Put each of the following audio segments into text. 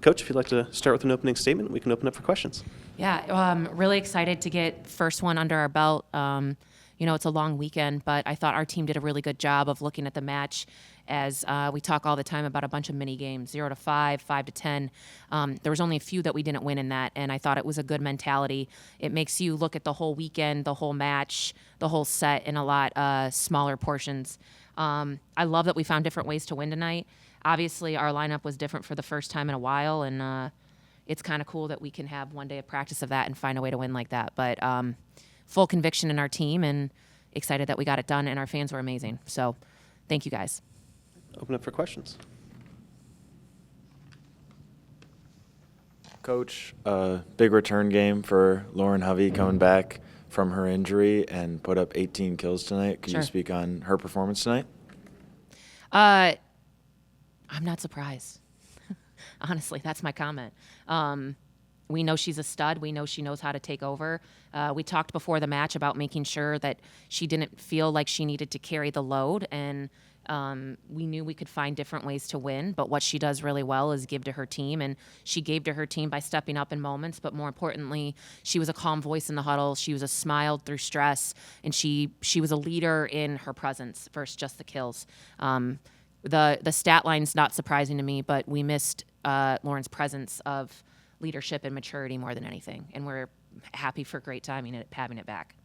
Coach, if you'd like to start with an opening statement, we can open up for questions. Yeah, really excited to get first one under our belt. It's a long weekend, but I thought our team did a really good job of looking at the match as we talk all the time about a bunch of mini games, 0 to 5, 5 to 10. There was only a few that we didn't win in that, and I thought it was a good mentality. It makes you look at the whole weekend, the whole match, the whole set in a lot smaller portions. I love that we found different ways to win tonight. Obviously, our lineup was different for the first time in a while, and it's kind of cool that we can have one day of practice of that and find a way to win like that. But full conviction in our team and excited that we got it done, and our fans were amazing. So thank you, guys. Open up for questions. Coach, big return game for Lauren Hovey coming back from her injury and put up 18 kills tonight. Could Sure. you speak on her performance tonight? I'm not surprised. Honestly, that's my comment. We know she's a stud. We know she knows how to take over. We talked before the match about making sure that she didn't feel like she needed to carry the load, and we knew we could find different ways to win. But what she does really well is give to her team, and she gave to her team by stepping up in moments. But more importantly, she was a calm voice in the huddle. She was a smile through stress, and she was a leader in her presence versus just the kills. The stat line's not surprising to me, but we missed Lauren's presence of leadership and maturity more than anything, and we're happy for great timing at having it back.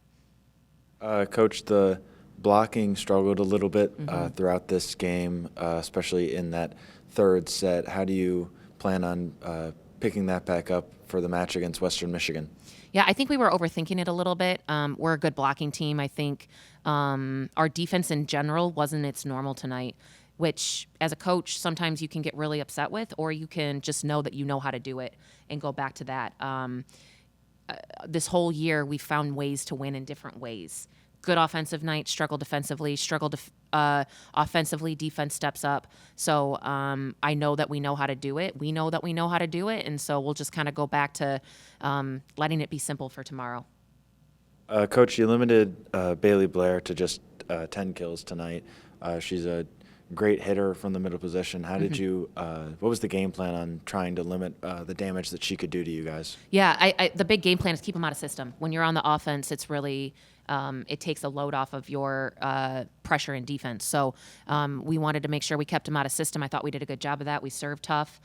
Coach, the blocking struggled a little bit throughout this game, especially in that third set. How do you plan on picking that back up for the match against Western Michigan? Yeah, I think we were overthinking it a little bit. We're a good blocking team. I think our defense in general wasn't its normal tonight, which as a coach, sometimes you can get really upset with, or you can just know that you know how to do it and go back to that. This whole year, we found ways to win in different ways. Good offensive night, struggle defensively, offensively, defense steps up. So I know that we know how to do it. We know that we know how to do it, and so we'll just kind of go back to letting it be simple for tomorrow. Coach, you limited Bailey Blair to just 10 kills tonight. She's a great hitter from the middle position. How did you, what was the game plan on trying to limit the damage that she could do to you guys? Yeah, the big game plan is keep them out of system. When you're on the offense, it's really, it takes a load off of your pressure in defense. So we wanted to make sure we kept them out of system. I thought we did a good job of that. We served tough.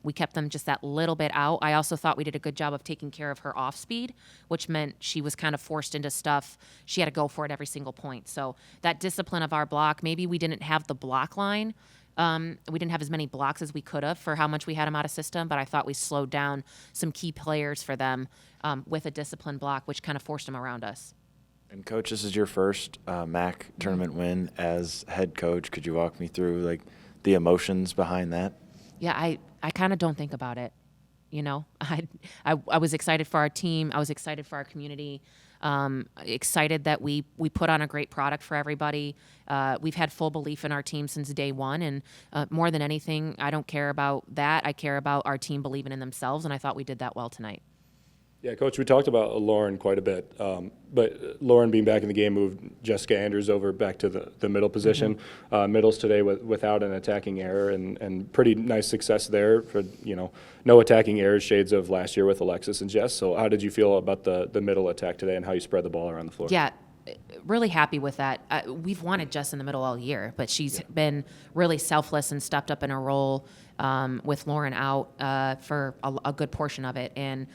We kept them just that little bit out. I also thought we did a good job of taking care of her off speed, which meant she was kind of forced into stuff. She had to go for it every single point. So that discipline of our block, maybe we didn't have the block line. We didn't have as many blocks as we could have for how much we had them out of system, but I thought we slowed down some key players for them with a disciplined block, which kind of forced them around us. And Coach, this is your first MAC tournament win as head coach. Could you walk me through like the emotions behind that? Yeah, I kind of don't think about it. You know, I was excited for our team. I was excited for our community. Excited that we put on a great product for everybody. We've had full belief in our team since day one, and more than anything, I don't care about that. I care about our team believing in themselves, and I thought we did that well tonight. Yeah, Coach, we talked about Lauren quite a bit, but Lauren being back in the game moved Jessica Andrews over back to the middle position. Middles today without an attacking error, and pretty nice success there for, no attacking errors, shades of last year with Alexis and Jess. So how did you feel about the middle attack today and how you spread the ball around the floor? Yeah, really happy with that. We've wanted Jess in the middle all year, but she's been really selfless and stepped up in her role with Lauren out for a good portion of it. And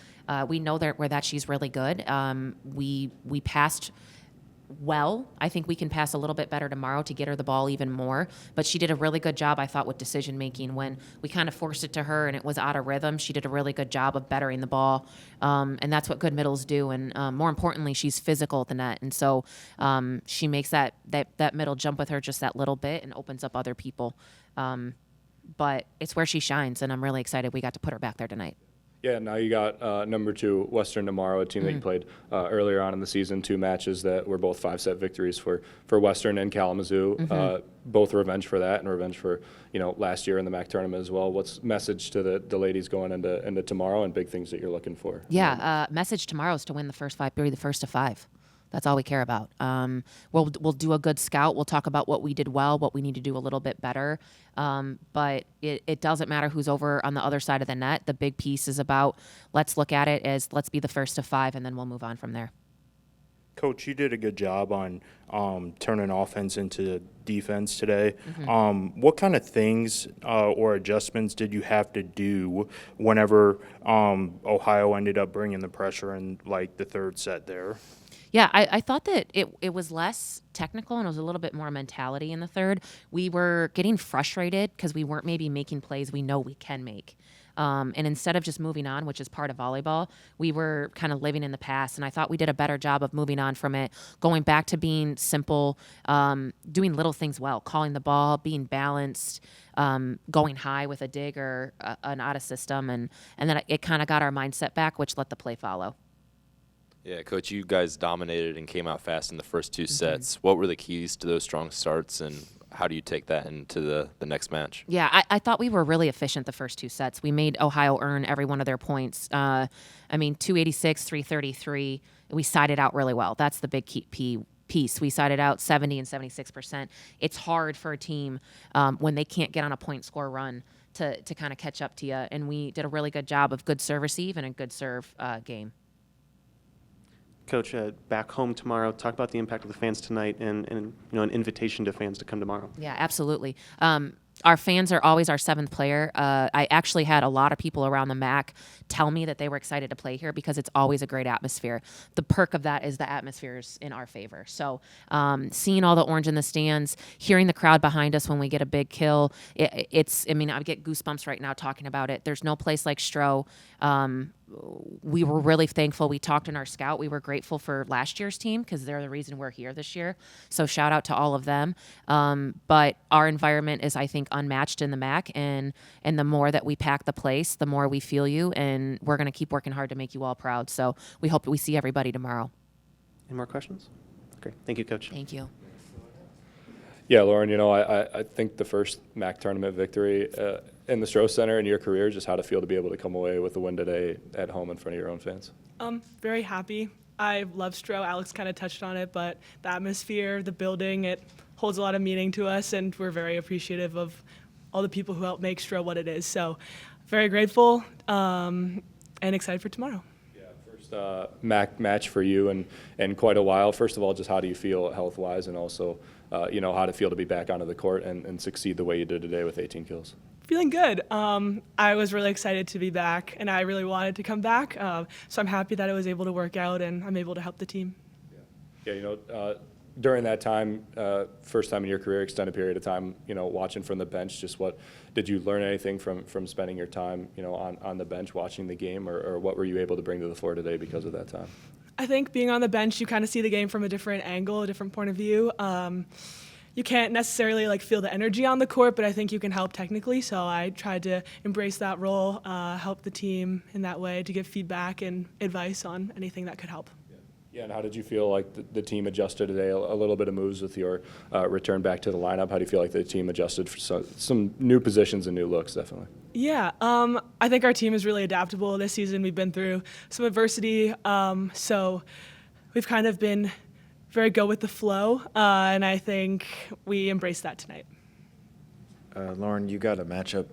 we know that she's really good. We passed well. I think we can pass a little bit better tomorrow to get her the ball even more. But she did a really good job, I thought, with decision making. When we kind of forced it to her and it was out of rhythm, she did a really good job of bettering the ball. And that's what good middles do. And more importantly, she's physical at the net. And so she makes that middle jump with her just that little bit and opens up other people. But it's where she shines, and I'm really excited we got to put her back there tonight. Yeah, now you got number 2 Western tomorrow, a team that you played earlier on in the season, 2 matches that were both 5-set victories for Western and Kalamazoo. Both revenge for that and revenge for last year in the MAC tournament as well. What's message to the ladies going into tomorrow and big things that you're looking for? Yeah, message tomorrow is to win the first 5, be the first to 5. That's all we care about. We'll do a good scout. We'll talk about what we did well, what we need to do a little bit better. But it doesn't matter who's over on the other side of the net. The big piece is about let's look at it as let's be the first to 5, and then we'll move on from there. Coach, you did a good job on turning offense into defense today. What kind of things or adjustments did you have to do whenever Ohio ended up bringing the pressure in, like, the third set there? Yeah, I thought that it was less technical and it was a little bit more mentality in the third. We were getting frustrated because we weren't maybe making plays we know we can make. And instead of just moving on, which is part of volleyball, we were kind of living in the past. And I thought we did a better job of moving on from it, going back to being simple, doing little things well, calling the ball, being balanced, going high with a dig or an out of system. And then it kind of got our mindset back, which let the play follow. Yeah, Coach, you guys dominated and came out fast in the first 2 sets. What were the keys to those strong starts, and how do you take that into the next match? Yeah, I thought we were really efficient the first 2 sets. We made Ohio earn every one of their points. 286, 333. We sided out really well. That's the big key piece. We sided out 70 and 76%. It's hard for a team when they can't get on a point score run to kind of catch up to you. And we did a really good job of good serve receive and a good serve game. Coach, back home tomorrow, talk about the impact of the fans tonight and an invitation to fans to come tomorrow. Yeah, absolutely. Our fans are always our 7th player. I actually had a lot of people around the MAC tell me that they were excited to play here because it's always a great atmosphere. The perk of that is the atmosphere's in our favor. So seeing all the orange in the stands, hearing the crowd behind us when we get a big kill, I get goosebumps right now talking about it. There's no place like Stroh. We were really thankful. We talked in our scout. We were grateful for last year's team because they're the reason we're here this year. So shout out to all of them. But our environment is, I think, unmatched in the MAC. And the more that we pack the place, the more we feel you. And we're going to keep working hard to make you all proud. So we hope that we see everybody tomorrow. Any more questions? Great. Thank you, Coach. Thank you. Yeah, Lauren, I think the first MAC tournament victory in the Stroh Center in your career, just how to feel to be able to come away with the win today at home in front of your own fans. Very happy. I love Stroh. Alex kind of touched on it, but the atmosphere, the building, it holds a lot of meaning to us, and we're very appreciative of all the people who helped make Stroh what it is. So very grateful and excited for tomorrow. First MAC match for you in quite a while. First of all, just how do you feel health-wise, and also how to feel to be back onto the court and succeed the way you did today with 18 kills? Feeling good. I was really excited to be back, and I really wanted to come back. So I'm happy that I was able to work out, and I'm able to help the team. Yeah, during that time, first time in your career, extended period of time, watching from the bench, just what did you learn anything from spending your time, on the bench watching the game, or what were you able to bring to the floor today because of that time? I think being on the bench, you kind of see the game from a different angle, a different point of view. You can't necessarily feel the energy on the court, but I think you can help technically. So I tried to embrace that role, help the team in that way, to give feedback and advice on anything that could help. Yeah, and how did you feel like the team adjusted today? A little bit of moves with your return back to the lineup. How do you feel like the team adjusted for some new positions and new looks, definitely? Yeah, I think our team is really adaptable this season. We've been through some adversity, so we've kind of been very go with the flow, and I think we embraced that tonight. Lauren, you got a matchup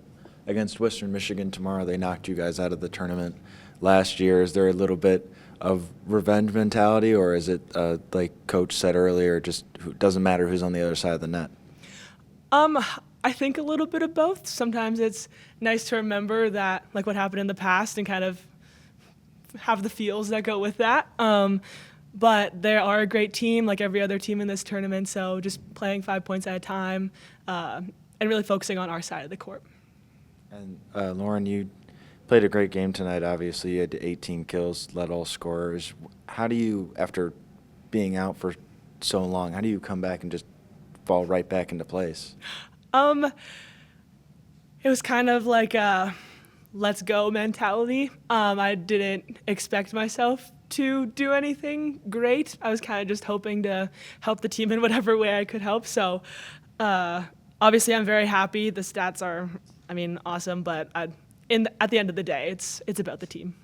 against Western Michigan tomorrow. They knocked you guys out of the tournament last year. Is there a little bit of revenge mentality, or is it, like Coach said earlier, just doesn't matter who's on the other side of the net? I think a little bit of both. Sometimes it's nice to remember that, what happened in the past, and kind of have the feels that go with that. But they are a great team, like every other team in this tournament, so just playing 5 points at a time and really focusing on our side of the court. And Lauren, you played a great game tonight, obviously. You had 18 kills, led all scorers. How do you, after being out for so long, how do you come back and just fall right back into place? It was kind of like a let's go mentality. I didn't expect myself to do anything great. I was kind of just hoping to help the team in whatever way I could help. So obviously I'm very happy. The stats are, awesome, but at the end of the day, it's about the team.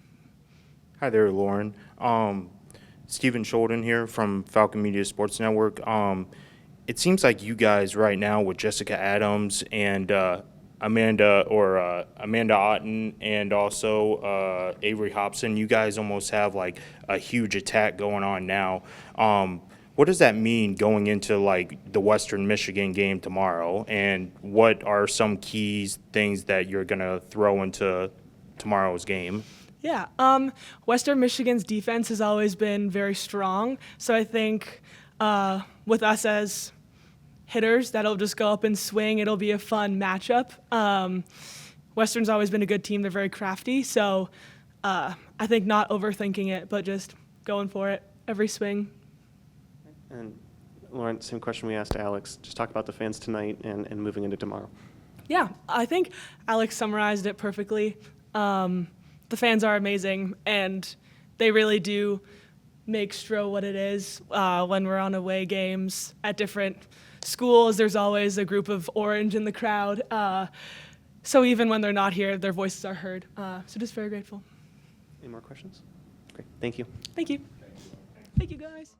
Hi there, Lauren. Stephen Sholden here from Falcon Media Sports Network. It seems like you guys right now with Jessica Adams and Amanda Otten and also Avery Hobson, you guys almost have like a huge attack going on now. What does that mean going into like the Western Michigan game tomorrow? And what are some key things that you're gonna throw into tomorrow's game? Yeah, Western Michigan's defense has always been very strong. So I think with us as hitters, that'll just go up and swing. It'll be a fun matchup. Western's always been a good team. They're very crafty. So I think not overthinking it, but just going for it every swing. And Lauren, same question we asked Alex. Just talk about the fans tonight and moving into tomorrow. Yeah, I think Alex summarized it perfectly. The fans are amazing, and they really do make Stro what it is. When we're on away games at different schools, there's always a group of orange in the crowd. So even when they're not here, their voices are heard. So just very grateful. Any more questions? Great. Thank you. Thank you. Thank you, guys.